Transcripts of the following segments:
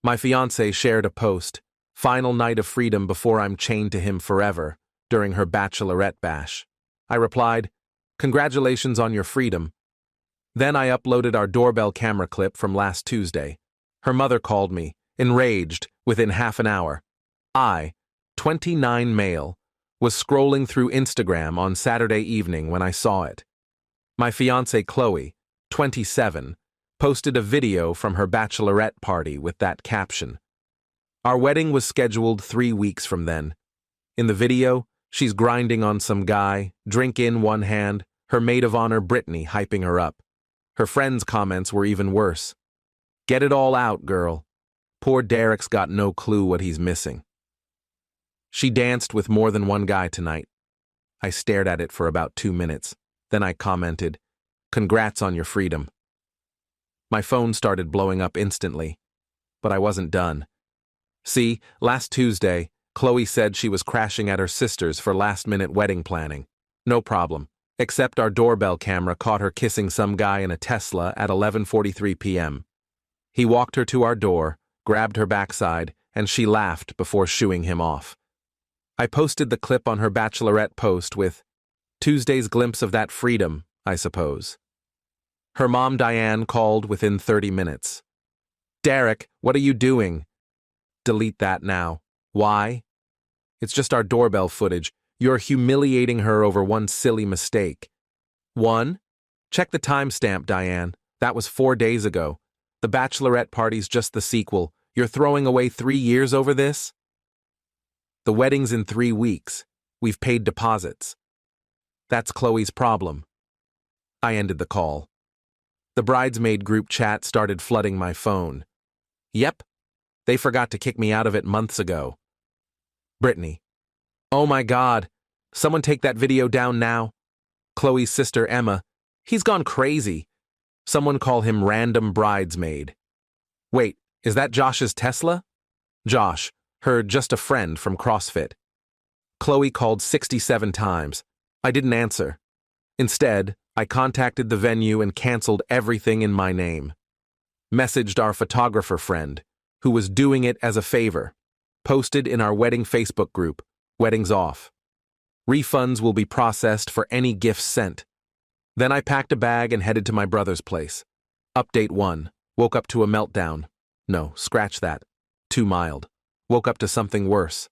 My fiancée shared a post, "Final night of freedom before I'm chained to him forever," during her bachelorette bash. I replied, "Congratulations on your freedom." Then I uploaded our doorbell camera clip from last Tuesday. Her mother called me, enraged, within half an hour. I, 29 male, was scrolling through Instagram on Saturday evening when I saw it. My fiancée Chloe, 27, posted a video from her bachelorette party with that caption. Our wedding was scheduled 3 weeks from then. In the video, she's grinding on some guy, drink in one hand, her maid of honor Brittany hyping her up. Her friends' comments were even worse. "Get it all out, girl. Poor Derek's got no clue what he's missing." She danced with more than one guy tonight. I stared at it for about 2 minutes. Then I commented, "Congrats on your freedom." My phone started blowing up instantly, but I wasn't done. See, last Tuesday, Chloe said she was crashing at her sister's for last-minute wedding planning. No problem, except our doorbell camera caught her kissing some guy in a Tesla at 11:43 p.m. He walked her to our door, grabbed her backside, and she laughed before shooing him off. I posted the clip on her bachelorette post with, "Tuesday's glimpse of that freedom, I suppose." Her mom Diane called within 30 minutes. "Derek, what are you doing?" "Delete that now." "Why?" "It's just our doorbell footage. You're humiliating her over one silly mistake." "One? Check the timestamp, Diane. That was 4 days ago. The bachelorette party's just the sequel. You're throwing away 3 years over this?" "The wedding's in 3 weeks. We've paid deposits." "That's Chloe's problem." I ended the call. The bridesmaid group chat started flooding my phone. "Yep. They forgot to kick me out of it months ago." Brittany. "Oh my God. Someone take that video down now." Chloe's sister Emma. "He's gone crazy. Someone call him random bridesmaid." "Wait, is that Josh's Tesla?" Josh, her just a friend from CrossFit. Chloe called 67 times. I didn't answer. Instead, I contacted the venue and canceled everything in my name. Messaged our photographer friend, who was doing it as a favor. Posted in our wedding Facebook group, "Weddings off." Refunds will be processed for any gifts sent. Then I packed a bag and headed to my brother's place. Update 1. Woke up to a meltdown. No, scratch that. Too mild. Woke up to something worse.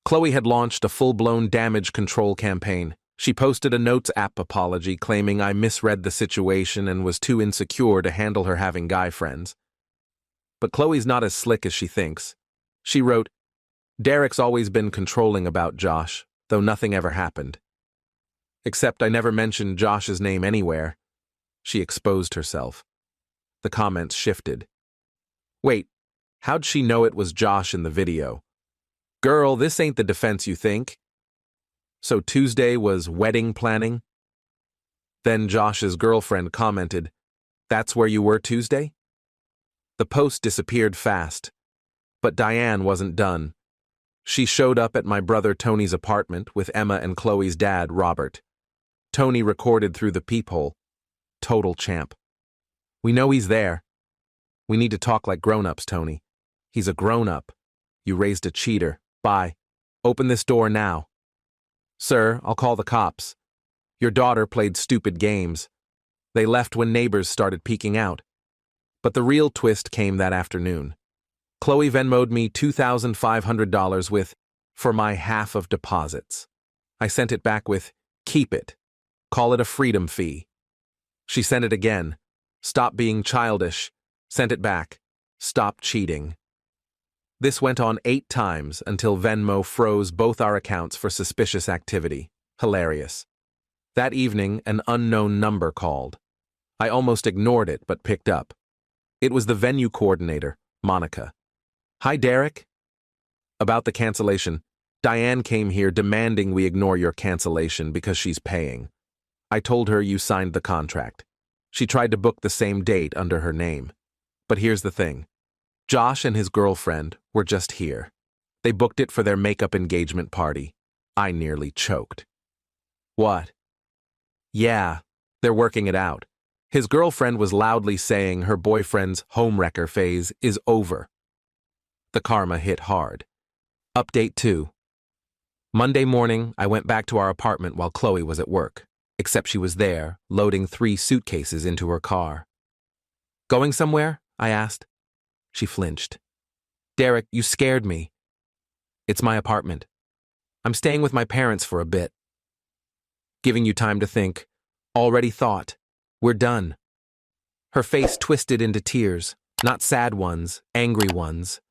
Chloe had launched a full-blown damage control campaign. She posted a Notes app apology claiming I misread the situation and was too insecure to handle her having guy friends. But Chloe's not as slick as she thinks. She wrote, "Derek's always been controlling about Josh, though nothing ever happened. Except I never mentioned Josh's name anywhere." She exposed herself. The comments shifted. "Wait, how'd she know it was Josh in the video? Girl, this ain't the defense you think." So Tuesday was wedding planning? Then Josh's girlfriend commented, "That's where you were Tuesday?" The post disappeared fast, but Diane wasn't done. She showed up at my brother Tony's apartment with Emma and Chloe's dad, Robert. Tony recorded through the peephole. Total champ. "We know he's there. We need to talk like grown-ups, Tony. He's a grown-up. You raised a cheater. Bye. Open this door now." "Sir, I'll call the cops. Your daughter played stupid games. They left when neighbors started peeking out." But the real twist came that afternoon. Chloe Venmo'd me $2,500 with, "For my half of deposits." I sent it back with, "Keep it. Call it a freedom fee." She sent it again. "Stop being childish." Sent it back. "Stop cheating." This went on 8 times until Venmo froze both our accounts for suspicious activity. Hilarious. That evening, an unknown number called. I almost ignored it but picked up. It was the venue coordinator, Monica. "Hi, Derek." "About the cancellation. Diane came here demanding we ignore your cancellation because she's paying. I told her you signed the contract. She tried to book the same date under her name. But here's the thing. Josh and his girlfriend were just here. They booked it for their makeup engagement party. I nearly choked." "What?" "Yeah, they're working it out. His girlfriend was loudly saying her boyfriend's homewrecker phase is over. The karma hit hard. Update 2. Monday morning, I went back to our apartment while Chloe was at work, except she was there, loading 3 suitcases into her car. Going somewhere? I asked. She flinched. Derek, you scared me. It's my apartment. I'm staying with my parents for a bit. Giving you time to think. Already thought. We're done. Her face twisted into tears, not sad ones, angry ones.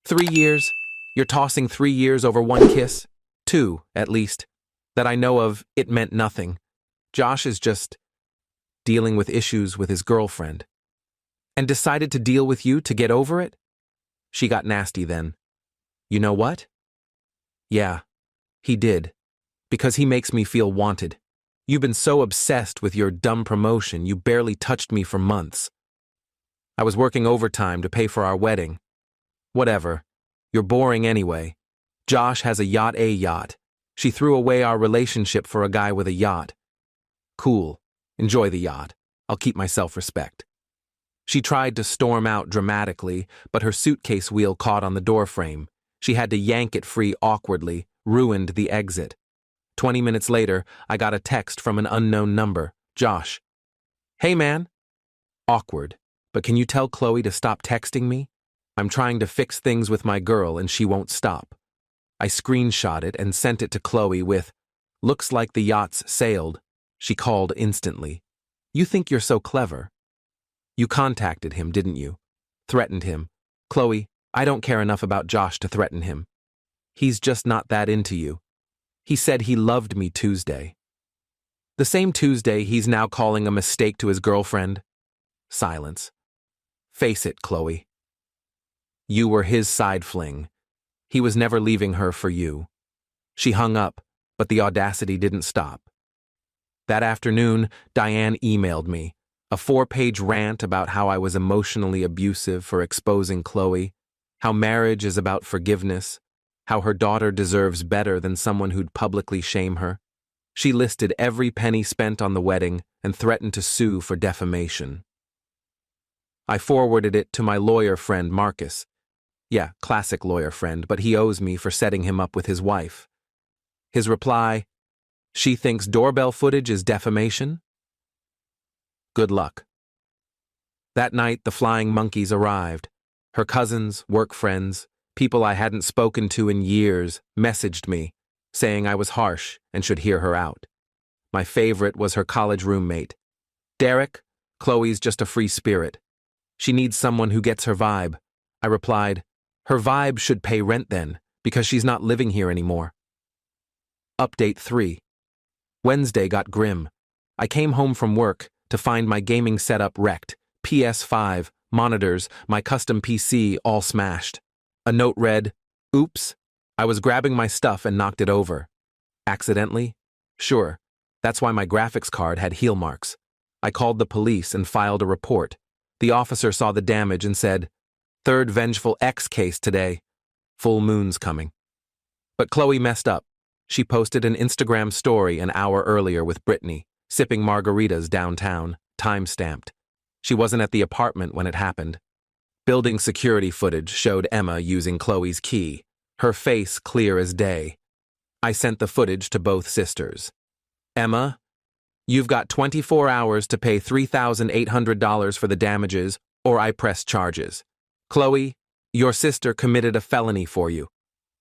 3 years? You're tossing 3 years over 1 kiss? 2, at least. That I know of, it meant nothing. Josh is just dealing with issues with his girlfriend. And decided to deal with you to get over it? She got nasty then. You know what? Yeah, he did. Because he makes me feel wanted. You've been so obsessed with your dumb promotion, you barely touched me for months. I was working overtime to pay for our wedding. Whatever. You're boring anyway. Josh has a yacht. She threw away our relationship for a guy with a yacht. Cool. Enjoy the yacht. I'll keep my self-respect. She tried to storm out dramatically, but her suitcase wheel caught on the doorframe. She had to yank it free awkwardly, ruined the exit. 20 minutes later, I got a text from an unknown number. Josh. Hey, man. Awkward. But can you tell Chloe to stop texting me? I'm trying to fix things with my girl and she won't stop. I screenshot it and sent it to Chloe with, looks like the yacht's sailed. She called instantly. You think you're so clever. You contacted him, didn't you? Threatened him. Chloe, I don't care enough about Josh to threaten him. He's just not that into you. He said he loved me Tuesday. The same Tuesday he's now calling a mistake to his girlfriend. Silence. Face it, Chloe. You were his side fling. He was never leaving her for you. She hung up, but the audacity didn't stop. That afternoon, Diane emailed me, a 4-page rant about how I was emotionally abusive for exposing Chloe, how marriage is about forgiveness, how her daughter deserves better than someone who'd publicly shame her. She listed every penny spent on the wedding and threatened to sue for defamation. I forwarded it to my lawyer friend Marcus. Yeah, classic lawyer friend, but he owes me for setting him up with his wife. His reply, she thinks doorbell footage is defamation? Good luck. That night, the flying monkeys arrived. Her cousins, work friends, people I hadn't spoken to in years messaged me, saying I was harsh and should hear her out. My favorite was her college roommate. Derek, Chloe's just a free spirit. She needs someone who gets her vibe. I replied, her vibe should pay rent then, because she's not living here anymore. Update 3. Wednesday got grim. I came home from work to find my gaming setup wrecked, PS5, monitors, my custom PC all smashed. A note read, oops, I was grabbing my stuff and knocked it over. Accidentally? Sure. That's why my graphics card had heel marks. I called the police and filed a report. The officer saw the damage and said, third vengeful X case today. Full moon's coming. But Chloe messed up. She posted an Instagram story an hour earlier with Brittany, sipping margaritas downtown, time-stamped. She wasn't at the apartment when it happened. Building security footage showed Emma using Chloe's key, her face clear as day. I sent the footage to both sisters. Emma, you've got 24 hours to pay $3,800 for the damages, or I press charges. Chloe, your sister committed a felony for you.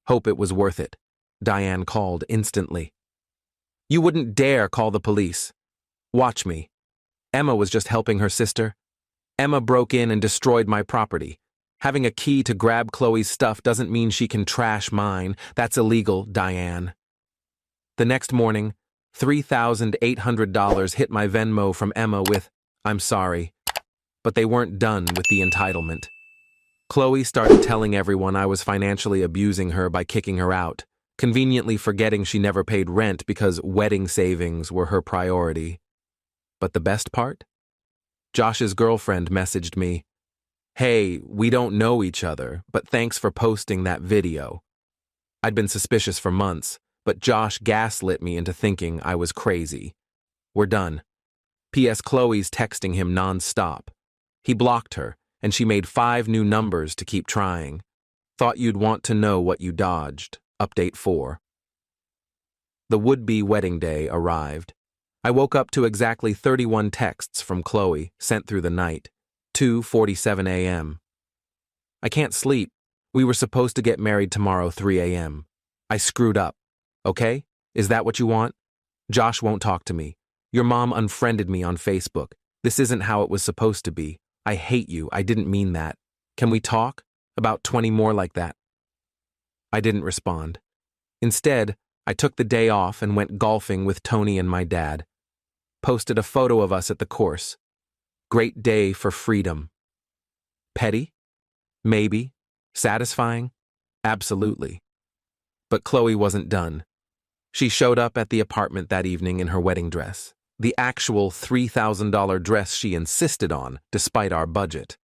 Hope it was worth it. Diane called instantly. You wouldn't dare call the police. Watch me. Emma was just helping her sister. Emma broke in and destroyed my property. Having a key to grab Chloe's stuff doesn't mean she can trash mine. That's illegal, Diane. The next morning, $3,800 hit my Venmo from Emma with, I'm sorry. But they weren't done with the entitlement. Chloe started telling everyone I was financially abusing her by kicking her out, conveniently forgetting she never paid rent because wedding savings were her priority. But the best part? Josh's girlfriend messaged me, hey, we don't know each other, but thanks for posting that video. I'd been suspicious for months, but Josh gaslit me into thinking I was crazy. We're done. P.S. Chloe's texting him non-stop. He blocked her, and she made 5 new numbers to keep trying. Thought you'd want to know what you dodged. Update 4. The would-be wedding day arrived. I woke up to exactly 31 texts from Chloe sent through the night, 2:47 a.m. I can't sleep. We were supposed to get married tomorrow 3 a.m. I screwed up. Okay? Is that what you want? Josh won't talk to me. Your mom unfriended me on Facebook. This isn't how it was supposed to be. I hate you. I didn't mean that. Can we talk? About 20 more like that. I didn't respond. Instead, I took the day off and went golfing with Tony and my dad. Posted a photo of us at the course. Great day for freedom. Petty? Maybe. Satisfying? Absolutely. But Chloe wasn't done. She showed up at the apartment that evening in her wedding dress. The actual $3,000 dress she insisted on, despite our budget.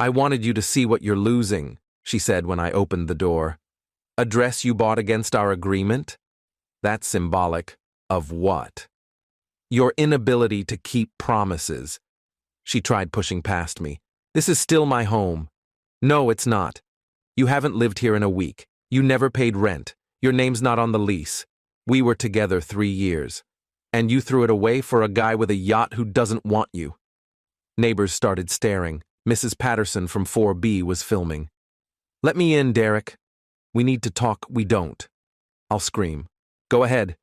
I wanted you to see what you're losing, she said when I opened the door. A dress you bought against our agreement? That's symbolic of what? Your inability to keep promises. She tried pushing past me. This is still my home. No, it's not. You haven't lived here in a week. You never paid rent. Your name's not on the lease. We were together 3 years. And you threw it away for a guy with a yacht who doesn't want you. Neighbors started staring. Mrs. Patterson from 4B was filming. Let me in, Derek. We need to talk. We don't. I'll scream. Go ahead.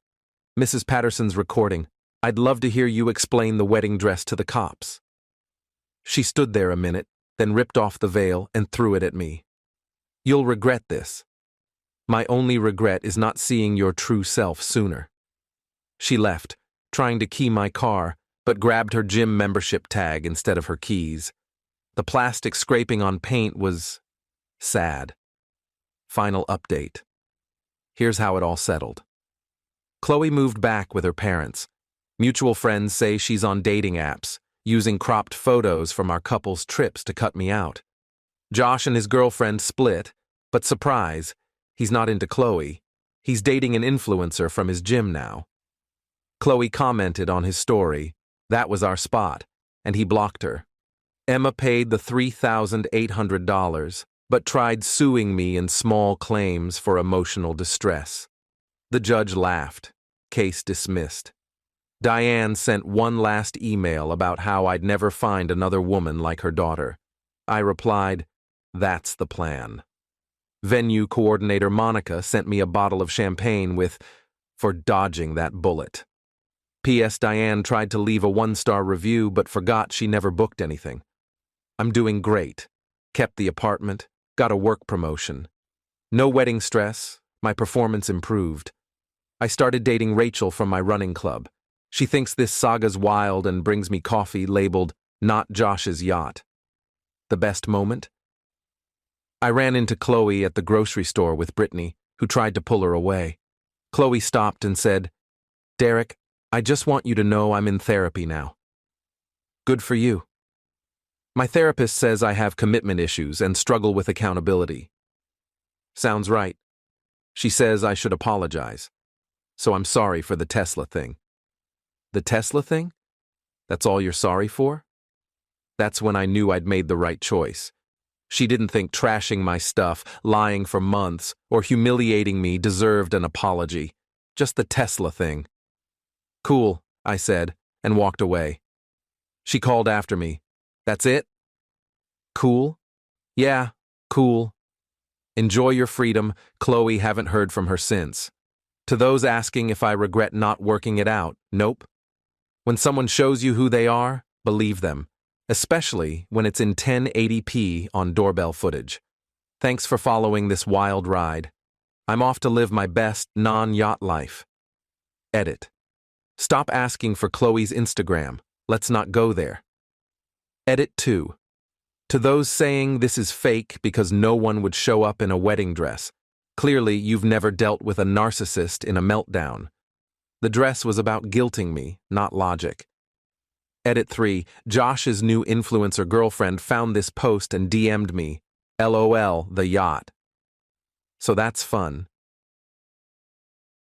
Mrs. Patterson's recording. I'd love to hear you explain the wedding dress to the cops. She stood there a minute, then ripped off the veil and threw it at me. You'll regret this. My only regret is not seeing your true self sooner. She left, trying to key my car, but grabbed her gym membership tag instead of her keys. The plastic scraping on paint was sad. Final update. Here's how it all settled. Chloe moved back with her parents. Mutual friends say she's on dating apps, using cropped photos from our couple's trips to cut me out. Josh and his girlfriend split, but surprise, he's not into Chloe. He's dating an influencer from his gym now. Chloe commented on his story. That was our spot, and he blocked her. Emma paid the $3,800, but tried suing me in small claims for emotional distress. The judge laughed. Case dismissed. Diane sent one last email about how I'd never find another woman like her daughter. I replied, that's the plan. Venue coordinator Monica sent me a bottle of champagne with, for dodging that bullet. P.S. Diane tried to leave a 1-star review but forgot she never booked anything. I'm doing great. Kept the apartment, got a work promotion. No wedding stress, my performance improved. I started dating Rachel from my running club. She thinks this saga's wild and brings me coffee labeled, not Josh's yacht. The best moment? I ran into Chloe at the grocery store with Brittany, who tried to pull her away. Chloe stopped and said, Derek, I just want you to know I'm in therapy now. Good for you. My therapist says I have commitment issues and struggle with accountability. Sounds right. She says I should apologize. So I'm sorry for the Tesla thing. The Tesla thing? That's all you're sorry for? That's when I knew I'd made the right choice. She didn't think trashing my stuff, lying for months, or humiliating me deserved an apology. Just the Tesla thing. Cool, I said, and walked away. She called after me. That's it? Cool? Yeah, cool. Enjoy your freedom. Chloe, haven't heard from her since. To those asking if I regret not working it out, nope. When someone shows you who they are, believe them, especially when it's in 1080p on doorbell footage. Thanks for following this wild ride. I'm off to live my best non-yacht life. Edit. Stop asking for Chloe's Instagram. Let's not go there. Edit 2. To those saying this is fake because no one would show up in a wedding dress, clearly you've never dealt with a narcissist in a meltdown. The dress was about guilting me, not logic. Edit 3. Josh's new influencer girlfriend found this post and DM'd me. LOL, the yacht. So that's fun.